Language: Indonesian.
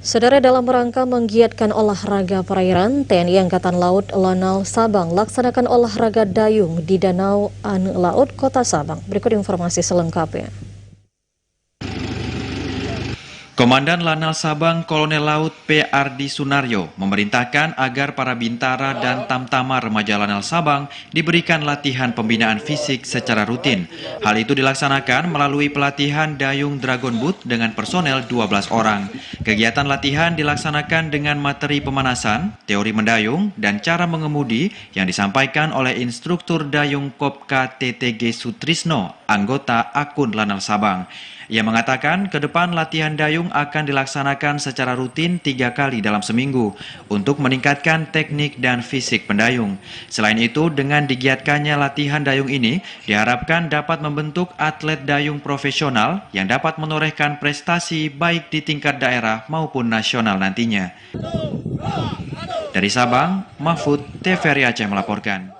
Saudara, dalam rangka menggiatkan olahraga perairan, TNI Angkatan Laut Lanal Sabang laksanakan olahraga dayung di Danau Anu Laut Kota Sabang. Berikut informasi selengkapnya. Komandan Lanal Sabang Kolonel Laut P. Ardi Sunaryo memerintahkan agar para bintara dan tamtama remaja Lanal Sabang diberikan latihan pembinaan fisik secara rutin. Hal itu dilaksanakan melalui pelatihan dayung Dragon Boat dengan personel 12 orang. Kegiatan latihan dilaksanakan dengan materi pemanasan, teori mendayung, dan cara mengemudi yang disampaikan oleh instruktur dayung Kopka TTG Sutrisno, anggota akun Lanal Sabang. Ia mengatakan ke depan latihan dayung akan dilaksanakan secara rutin 3 kali dalam seminggu untuk meningkatkan teknik dan fisik pendayung. Selain itu, dengan digiatkannya latihan dayung ini diharapkan dapat membentuk atlet dayung profesional yang dapat menorehkan prestasi baik di tingkat daerah maupun nasional nantinya. Dari Sabang, Mahfud, TVRI Aceh melaporkan.